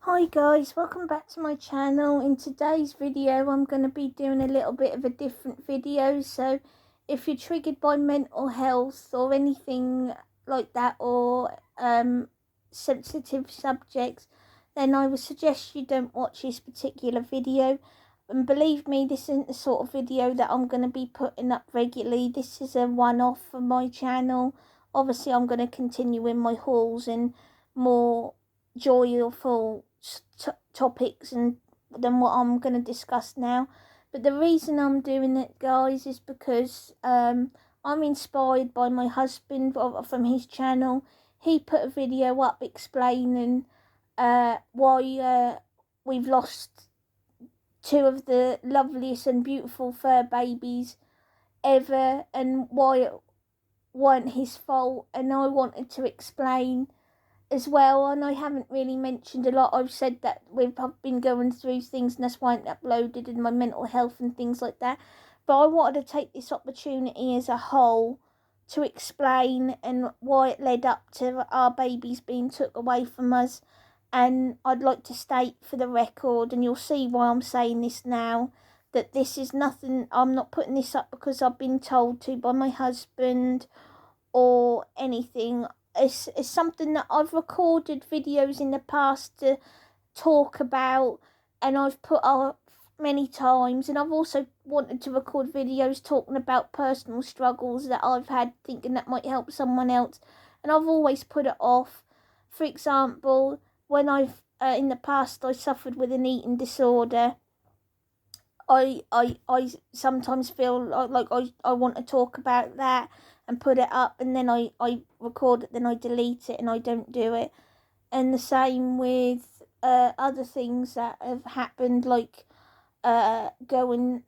Hi guys, welcome back to my channel. In today's video I'm going to be doing a little bit of a different video, so if you're triggered by mental health or anything like that, or sensitive subjects, then I would suggest you don't watch this particular video. And believe me, this isn't the sort of video that I'm going to be putting up regularly. This is a one-off for my channel. Obviously I'm going to continue in my hauls and more joyful topics and than what I'm going to discuss now. But the reason I'm doing it, guys, is because I'm inspired by my husband from his channel. He put a video up explaining why we've lost two of the loveliest and beautiful fur babies ever, and why it weren't his fault. And I wanted to explain as well, and I haven't really mentioned a lot. I've said that we've been going through things and that's why I haven't uploaded, and my mental health and things like that. But I wanted to take this opportunity as a whole to explain and why it led up to our babies being took away from us. And I'd like to state for the record, and you'll see why I'm saying this now, that this is nothing, I'm not putting this up because I've been told to by my husband or anything. It's something that I've recorded videos in the past to talk about, and I've put up many times, and I've also wanted to record videos talking about personal struggles that I've had, thinking that might help someone else, and I've always put it off. For example, when I've in the past I suffered with an eating disorder, I sometimes feel like I want to talk about that and put it up, and then I record it, then I delete it and I don't do it. And the same with other things that have happened, like going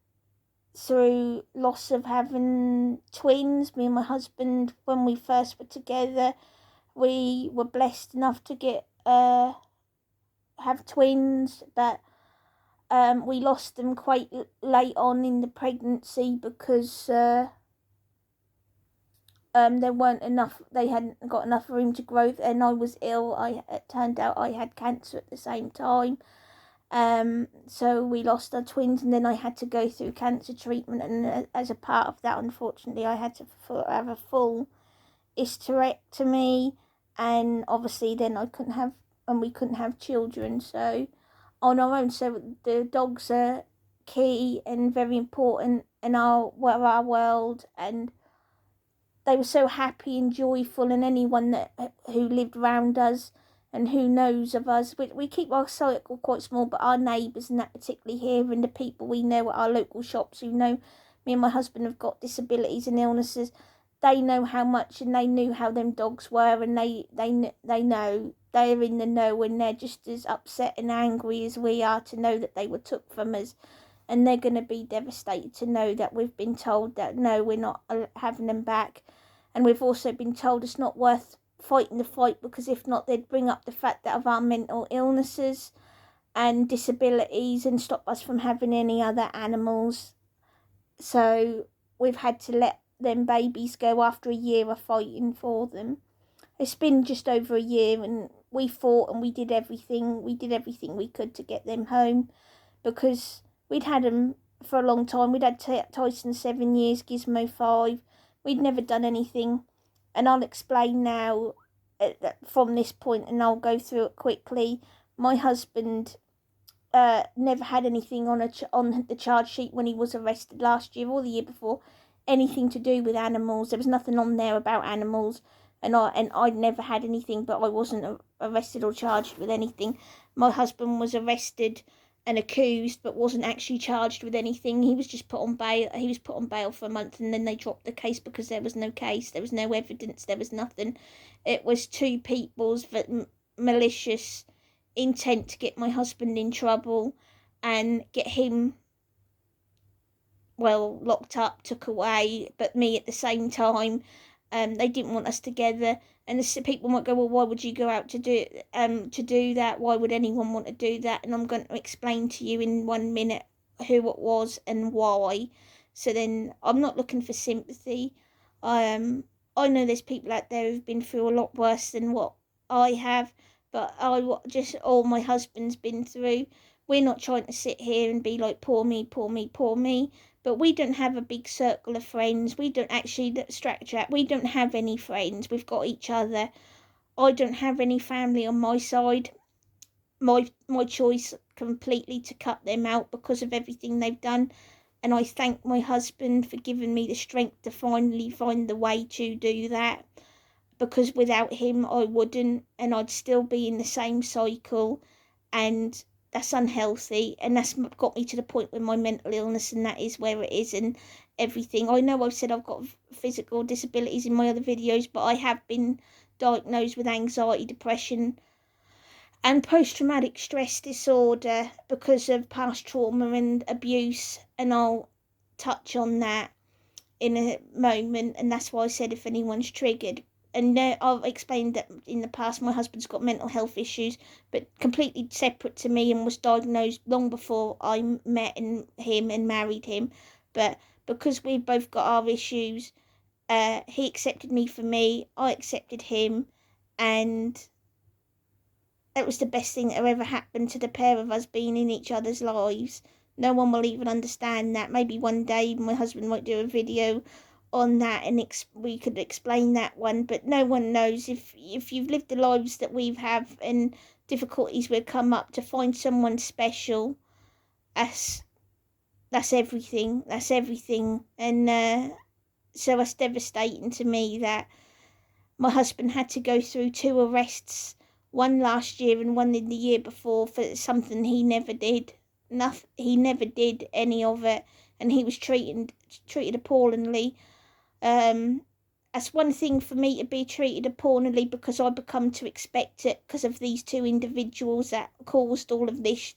through loss of having twins. Me and my husband, when we first were together, we were blessed enough to get have twins, but we lost them quite late on in the pregnancy because there weren't enough, they hadn't got enough room to grow, and I was ill. It turned out I had cancer at the same time. So we lost our twins, and then I had to go through cancer treatment, and as a part of that, unfortunately, I had to have a full hysterectomy, and obviously then we couldn't have children, so on our own. So the dogs are key and very important in our world, and they were so happy and joyful, and anyone who lived around us and who knows of us, we keep our circle quite small, but our neighbours and that, particularly here, and the people we know at our local shops who know me and my husband have got disabilities and illnesses, they know how much, and they knew how them dogs were, and they know, they're in the know, and they're just as upset and angry as we are to know that they were took from us. And they're going to be devastated to know that we've been told that no, we're not having them back. And we've also been told it's not worth fighting the fight, because if not, they'd bring up the fact that of our mental illnesses and disabilities and stop us from having any other animals. So we've had to let them babies go after a year of fighting for them. It's been just over a year, and we fought and we did everything we could to get them home, because we'd had them for a long time. We'd had Tyson 7 years, Gizmo 5. We'd never done anything, and I'll explain now from this point, and I'll go through it quickly. My husband never had anything on the charge sheet when he was arrested last year or the year before, anything to do with animals. There was nothing on there about animals, and I'd never had anything, but I wasn't arrested or charged with anything. My husband was arrested and accused, but wasn't actually charged with anything. He was just put on bail. He was put on bail for a month, and then they dropped the case because there was no case, there was no evidence, there was nothing. It was two people's malicious intent to get my husband in trouble and get him, well, locked up, took away, but me at the same time. They didn't want us together, and the people might go, well, why would you go out to do that? Why would anyone want to do that? And I'm going to explain to you in 1 minute who it was and why. So then, I'm not looking for sympathy. I know there's people out there who've been through a lot worse than what I have, but just all my husband's been through. We're not trying to sit here and be like, poor me, poor me, poor me. But we don't have a big circle of friends. We don't actually, we don't have any friends. We've got each other. I don't have any family on my side. My choice completely to cut them out because of everything they've done. And I thank my husband for giving me the strength to finally find the way to do that. Because without him, I wouldn't, and I'd still be in the same cycle. And that's unhealthy, and that's got me to the point with my mental illness, and that is where it is and everything. I know I've said I've got physical disabilities in my other videos, but I have been diagnosed with anxiety, depression and post-traumatic stress disorder because of past trauma and abuse, and I'll touch on that in a moment. And that's why I said if anyone's triggered. And I've explained that in the past my husband's got mental health issues, but completely separate to me, and was diagnosed long before I met him and married him. But because we've both got our issues, he accepted me for me, I accepted him, and it was the best thing that ever happened to the pair of us being in each other's lives. No one will even understand that. Maybe one day my husband might do a video on that, and we could explain that one, but no one knows. If you've lived the lives that we've have and difficulties we've come up, to find someone special, that's everything. And so it's devastating to me that my husband had to go through 2 arrests, one last year and one in the year before, for something he never did. He never did any of it, and he was treated appallingly. That's one thing for me to be treated appallingly, because I become to expect it because of these 2 individuals that caused all of this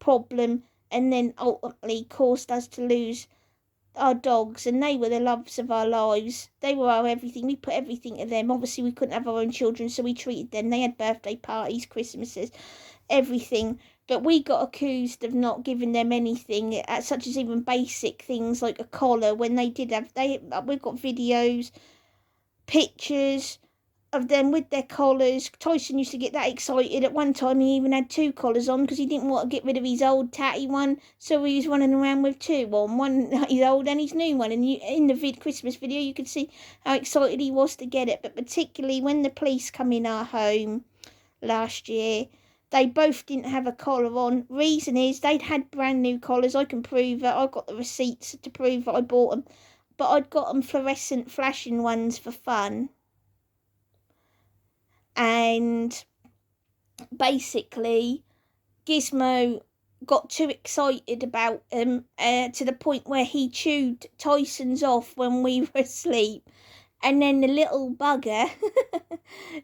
problem, and then ultimately caused us to lose our dogs, and they were the loves of our lives. They were our everything. We put everything to them. Obviously we couldn't have our own children, so we treated them. They had birthday parties, Christmases, everything. But we got accused of not giving them anything, such as even basic things like a collar, when they did have. We've got videos, pictures of them with their collars. Tyson used to get that excited. At one time he even had 2 collars on because he didn't want to get rid of his old tatty one, so he was running around with 2 on, one his old and his new one. And in the Christmas video you could see how excited he was to get it. But particularly when the police come in our home last year, they both didn't have a collar on. Reason is they'd had brand new collars. I can prove it. I got the receipts to prove that I bought them, but I'd got them fluorescent flashing ones for fun. And basically Gizmo got too excited about them, to the point where he chewed Tyson's off when we were asleep, and then the little bugger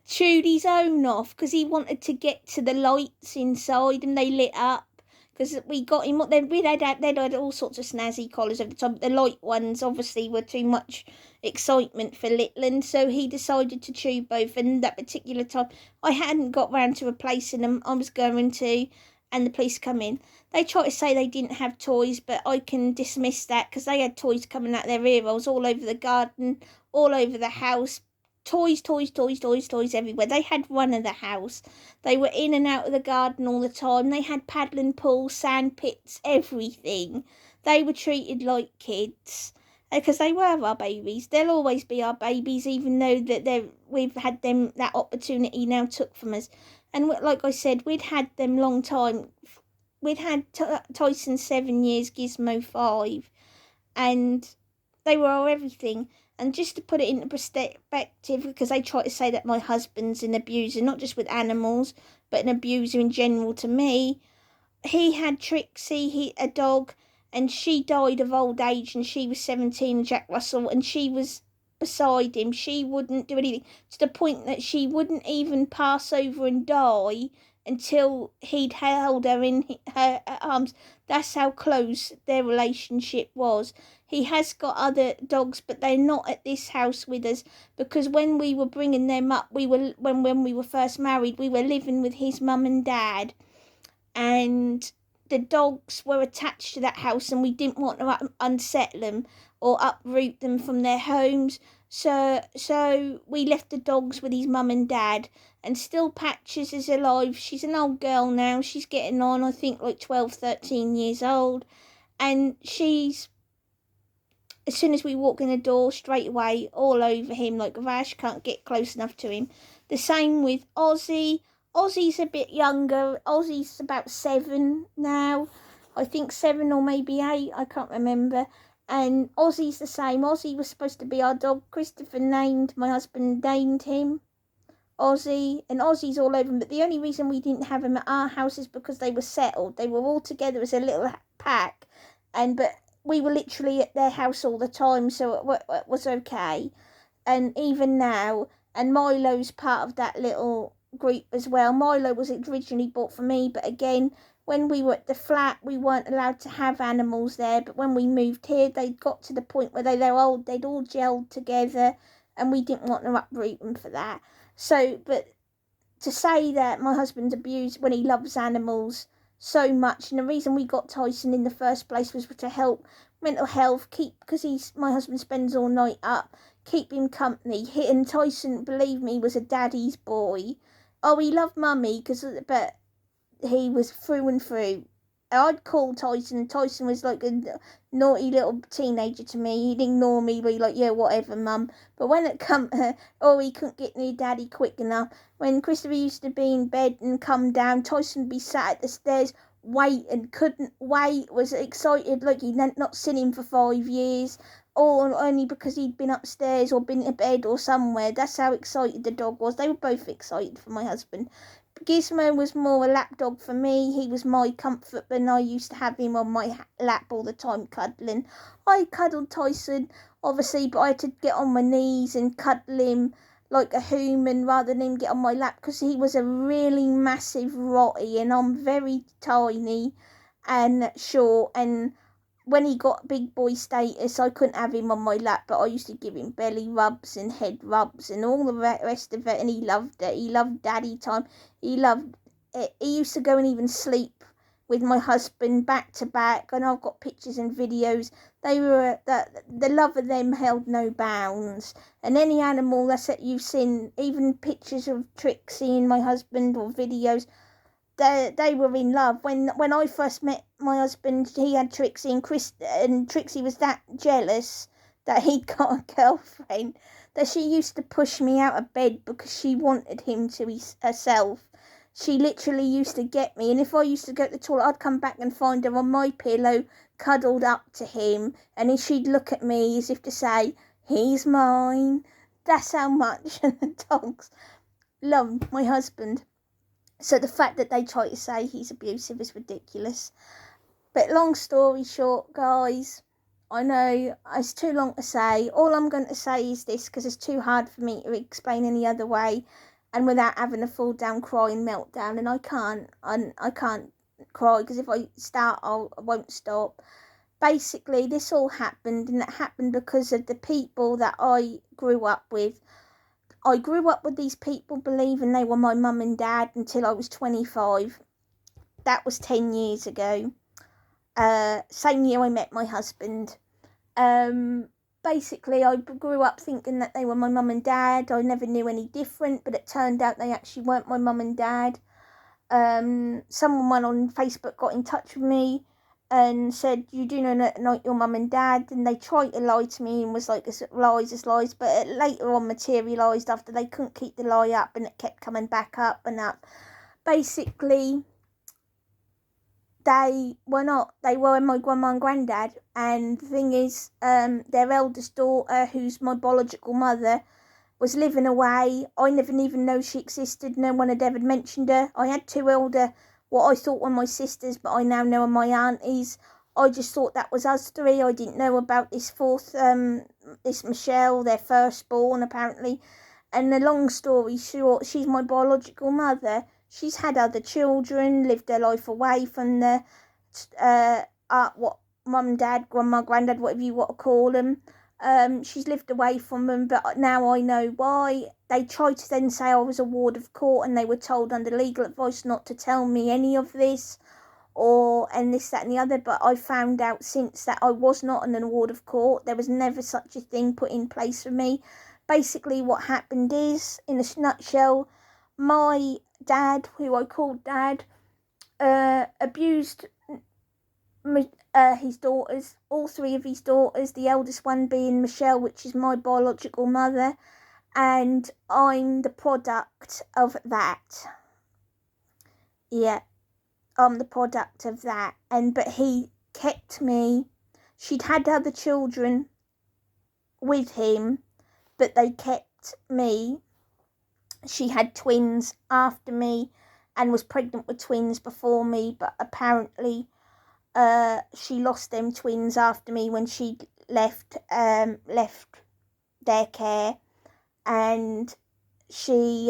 chewed his own off because he wanted to get to the lights inside, and they lit up. Because we got him, they'd had all sorts of snazzy collars over the top. The light ones obviously were too much excitement for Litland, so he decided to chew both. And that particular time, I hadn't got round to replacing them. I was going to, and the police come in. They try to say they didn't have toys, but I can dismiss that because they had toys coming out their ear holes all over the garden, all over the house. Toys everywhere. They had one of the house. They were in and out of the garden all the time. They had paddling pools, sand pits, everything. They were treated like kids because they were our babies. They'll always be our babies, even though that we've had them, that opportunity now took from us. And like I said, we'd had them long time. We'd had Tyson 7 years, Gizmo 5, and they were our everything. And just to put it into perspective, because they try to say that my husband's an abuser, not just with animals, but an abuser in general to me. He had Trixie, a dog, and she died of old age, and she was 17, Jack Russell, and she was beside him. She wouldn't do anything, to the point that she wouldn't even pass over and die until he'd held her in her arms. That's how close their relationship was. He has got other dogs, but they're not at this house with us, because when we were bringing them up, when we were first married, we were living with his mum and dad, and the dogs were attached to that house, and we didn't want to unsettle them or uproot them from their homes. So we left the dogs with his mum and dad, and still Patches is alive. She's an old girl now. She's getting on, I think, like 12, 13 years old. And she's, as soon as we walk in the door, straight away, all over him, like Vash can't get close enough to him. The same with Ozzy. Ozzy's a bit younger. Ozzy's about 7 now. I think 7 or maybe 8, I can't remember. And Ozzy's the same. Ozzy was supposed to be our dog. My husband named him Ozzy, and Ozzy's all over him. But the only reason we didn't have him at our house is because they were settled. They were all together as a little pack, but we were literally at their house all the time, so it was okay. And even now, and Milo's part of that little group as well. Milo was originally bought for me, but again, when we were at the flat, we weren't allowed to have animals there. But when we moved here, they got to the point where they'd all gelled together, and we didn't want to uproot them for that. So, but to say that my husband's abused when he loves animals so much, and the reason we got Tyson in the first place was to help mental health, because my husband spends all night up, keep him company. And Tyson, believe me, was a daddy's boy. Oh, he loved mummy, but he was through and through. I'd call Tyson. Tyson was like a naughty little teenager to me. He'd ignore me, be like, yeah, whatever, mum. But when it come, he couldn't get near daddy quick enough. When Christopher used to be in bed and come down, Tyson would be sat at the stairs, wait, and couldn't wait, was excited like he'd not seen him for 5 years. Or only because he'd been upstairs or been to bed or somewhere. That's how excited the dog was. They were both excited for my husband. Gizmo was more a lap dog for me. He was my comfort, but I used to have him on my lap all the time, cuddling. I cuddled Tyson, obviously, but I had to get on my knees and cuddle him like a human rather than him get on my lap, because he was a really massive rotty, and I'm very tiny and short, and when he got big boy status, I couldn't have him on my lap, but I used to give him belly rubs and head rubs and all the rest of it, and he loved it. He loved daddy time. He loved it. He used to go and even sleep with my husband back to back, and I've got pictures and videos. They were the love of them held no bounds. And any animal that you've seen, even pictures of Trixie and my husband or videos, they were in love. When I first met my husband, he had Trixie, and Trixie was that jealous that he'd got a girlfriend that she used to push me out of bed because she wanted him to herself. She literally used to get me, and if I used to go to the toilet, I'd come back and find her on my pillow, cuddled up to him, and she'd look at me as if to say, he's mine. That's how much the dogs loved my husband. So the fact that they try to say he's abusive is ridiculous. But long story short, guys, I know it's too long to say. All I'm going to say is this, because it's too hard for me to explain any other way and without having a full down crying meltdown. And I can't cry, because if I start, I won't stop. Basically, this all happened, and it happened because of the people that I grew up with. I grew up with these people believing they were my mum and dad until I was 25. That was 10 years ago. Same year I met my husband. Basically, I grew up thinking that they were my mum and dad. I never knew any different, but it turned out they actually weren't my mum and dad. Someone on Facebook got in touch with me and said, you do know that not your mum and dad, and they tried to lie to me and was like, it's lies, but it later on materialised after they couldn't keep the lie up, and it kept coming back up and up. Basically, they were my grandma and granddad, and the thing is, their eldest daughter, who's my biological mother, was living away. I never even know she existed. No one had ever mentioned her. I had 2 elder, what I thought were my sisters, but I now know are my aunties. I just thought that was us 3. I didn't know about this 4th, this Michelle, their firstborn, apparently. And the long story short, she's my biological mother. She's had other children, lived her life away from the, what mum, dad, grandma, granddad, whatever you want to call them. She's lived away from them, but now I know why. They tried to then say I was a ward of court, and they were told under legal advice not to tell me any of this. and this, that and the other, but I found out since that I was not an award of court. There was never such a thing put in place for me. Basically what happened is, in a nutshell, my dad, who I called Dad, abused his daughters, all three of his daughters, the eldest one being Michelle, which is my biological mother, and I'm the product of that. Yeah, I'm the product of that. But he kept me. She'd had other children with him, but they kept me. She had twins after me and was pregnant with twins before me, but apparently she lost them twins after me when she left their care, and she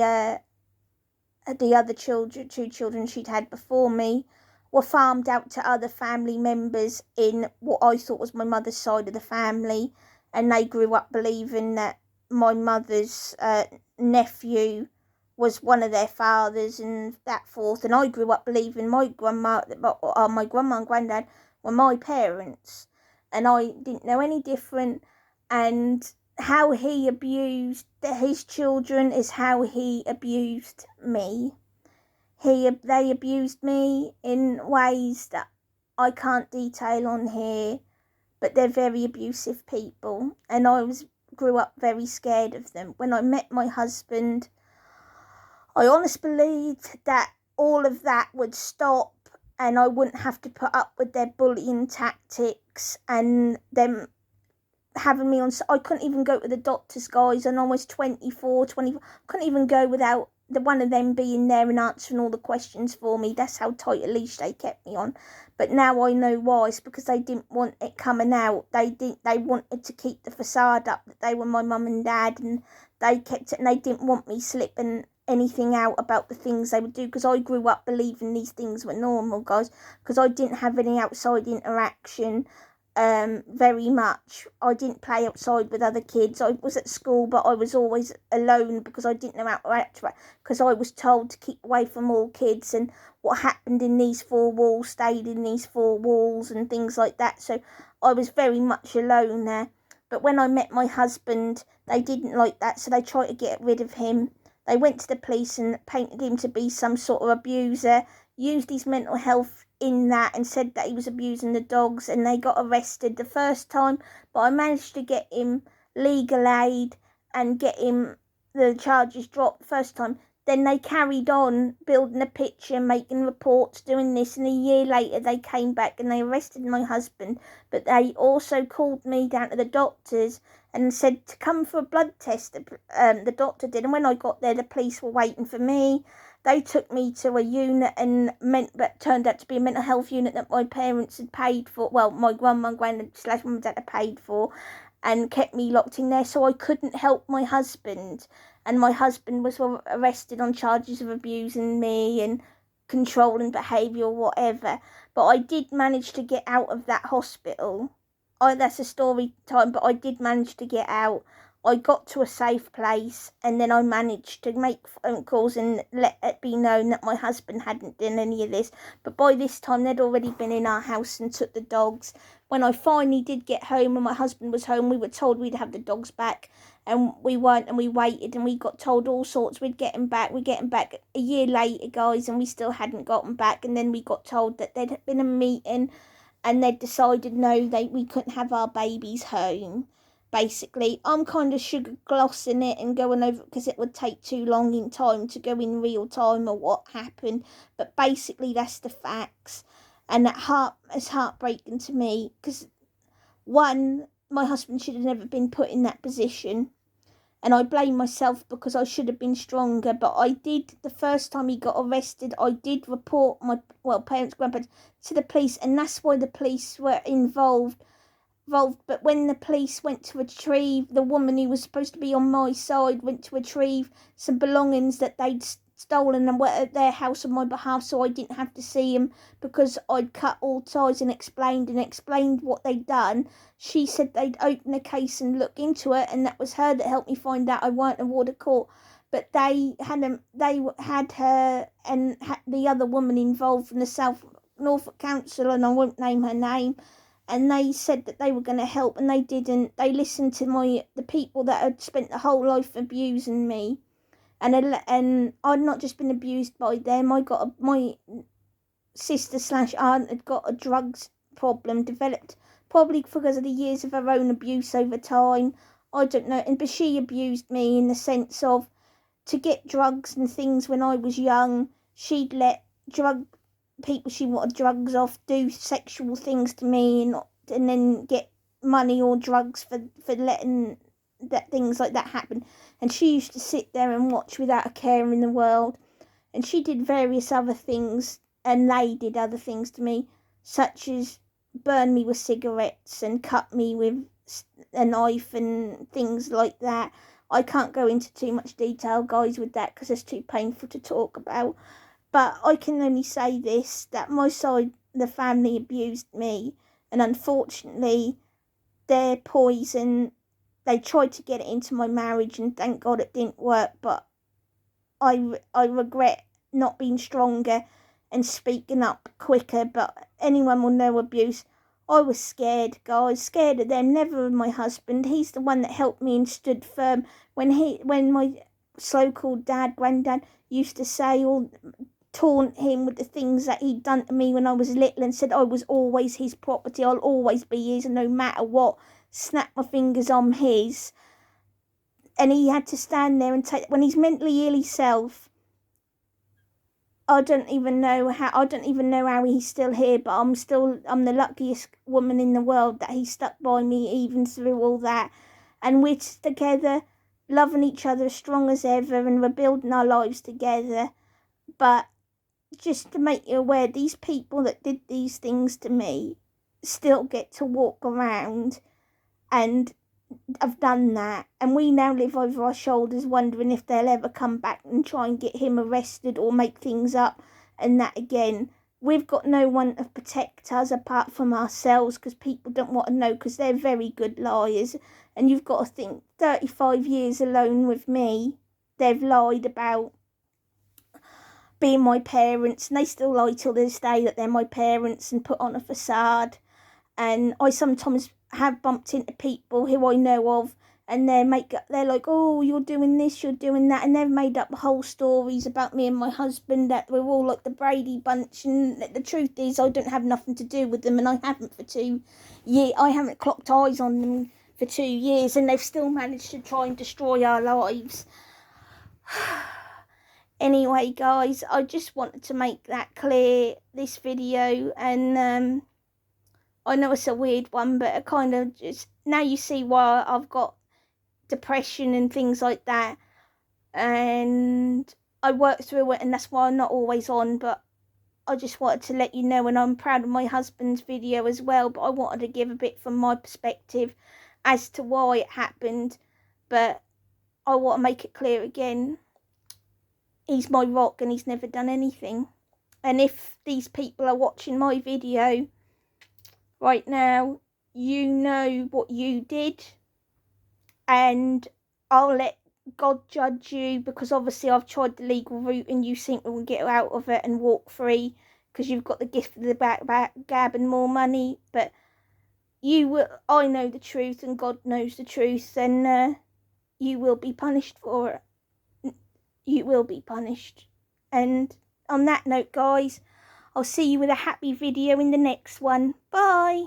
the other two children she'd had before me were farmed out to other family members in what I thought was my mother's side of the family, and they grew up believing that my mother's nephew was one of their fathers and that forth, and I grew up believing my grandma and granddad were my parents, and I didn't know any different. And how he abused his children is how he abused me. They abused me in ways that I can't detail on here, but they're very abusive people, and I grew up very scared of them. When I met my husband, I honestly believed that all of that would stop and I wouldn't have to put up with their bullying tactics and them having me on. I couldn't even go to the doctors, guys, and I was 24. Couldn't even go without the one of them being there and answering all the questions for me. That's how tight a leash they kept me on. But now I know why. It's because they didn't want it coming out. They wanted to keep the facade up that they were my mum and dad, and they kept it, and they didn't want me slipping anything out about the things they would do, because I grew up believing these things were normal, guys, because I didn't have any outside interaction very much. I didn't play outside with other kids. I was at school, but I was always alone because I didn't know how to interact, because I was told to keep away from all kids, and what happened in these four walls stayed in these four walls and things like that. So I was very much alone there. But when I met my husband, they didn't like that, so they tried to get rid of him. They went to the police and painted him to be some sort of abuser, used his mental health in that and said that he was abusing the dogs, and they got arrested the first time, but I managed to get him legal aid and get him the charges dropped the first time. Then they carried on building a picture, making reports, doing this, and a year later they came back and they arrested my husband, but they also called me down to the doctors and said to come for a blood test. The doctor did, and when I got there the police were waiting for me. They took me to a unit but turned out to be a mental health unit that my parents had paid for. Well, my grandma and granddad / mum and dad had paid for, and kept me locked in there, so I couldn't help my husband. And my husband was arrested on charges of abusing me and controlling behaviour or whatever. But I did manage to get out of that hospital. That's a story time, but I did manage to get out. I got to a safe place, and then I managed to make phone calls and let it be known that my husband hadn't done any of this. But by this time, they'd already been in our house and took the dogs. When I finally did get home and my husband was home, we were told we'd have the dogs back, and we weren't, and we waited, and we got told all sorts. We'd get them back. We'd get them back a year later, guys, and we still hadn't got them back. And then we got told that there'd been a meeting, and they'd decided no, we couldn't have our babies home. Basically, I'm kind of sugar glossing it and going over because it would take too long in time to go in real time or what happened. But basically, that's the facts, and that is heartbreaking to me, because one, my husband should have never been put in that position, and I blame myself because I should have been stronger. But I did, the first time he got arrested, I did report my grandparents to the police, and that's why the police were involved. But when the police went to retrieve, the woman who was supposed to be on my side went to retrieve some belongings that they'd stolen and were at their house on my behalf, so I didn't have to see him because I'd cut all ties and explained what they'd done. She said they'd open a case and look into it, and that was her that helped me find out I weren't a ward of court. But they had her and the other woman involved from the Norfolk Council, and I won't name her name, and they said that they were going to help, and they didn't. They listened to the people that had spent their whole life abusing me, and I'd not just been abused by them. My sister / aunt had got a drugs problem developed, probably because of the years of her own abuse over time. I don't know, but she abused me in the sense of, to get drugs and things when I was young, she'd let people she wanted drugs off do sexual things to me, and then get money or drugs for letting things like that happen. And she used to sit there and watch without a care in the world. And she did various other things, and they did other things to me, such as burn me with cigarettes and cut me with a knife and things like that. I can't go into too much detail, guys, with that, because it's too painful to talk about. But I can only say this, that my side of the family abused me, and unfortunately their poison, they tried to get it into my marriage, and thank God it didn't work. But I regret not being stronger and speaking up quicker. But anyone will know abuse. I was scared, guys, scared of them, never of my husband. He's the one that helped me and stood firm when my so-called granddad used to say, or taunt him with the things that he'd done to me when I was little, and said I was always his property, I'll always be his, and no matter what, snap my fingers on his. And he had to stand there and take, when he's mentally ill himself, I don't even know how he's still here, but I'm the luckiest woman in the world that he stuck by me even through all that. And we're together, loving each other as strong as ever, and we're building our lives together. But just to make you aware, these people that did these things to me still get to walk around and have done that, and we now live over our shoulders wondering if they'll ever come back and try and get him arrested or make things up. And that again, we've got no one to protect us apart from ourselves, because people don't want to know, because they're very good liars. And you've got to think, 35 years alone with me, they've lied about being my parents, and they still lie till this day that they're my parents and put on a facade. And I sometimes have bumped into people who I know of, and they're like, oh, you're doing this, you're doing that, and they've made up whole stories about me and my husband, that we're all like the Brady Bunch. And the truth is, I don't have nothing to do with them, and I haven't for 2 years. I haven't clocked eyes on them for 2 years, and they've still managed to try and destroy our lives. Anyway, guys, I just wanted to make that clear, this video, and I know it's a weird one, but it kind of just, now you see why I've got depression and things like that, and I work through it, and that's why I'm not always on. But I just wanted to let you know, and I'm proud of my husband's video as well, but I wanted to give a bit from my perspective as to why it happened. But I want to make it clear again, he's my rock, and he's never done anything. And if these people are watching my video right now, you know what you did, and I'll let God judge you, because obviously I've tried the legal route and you seem to get out of it and walk free because you've got the gift of the gab and more money. But I know the truth, and God knows the truth, and you will be punished for it. You will be punished. And on that note, guys, I'll see you with a happy video in the next one. Bye.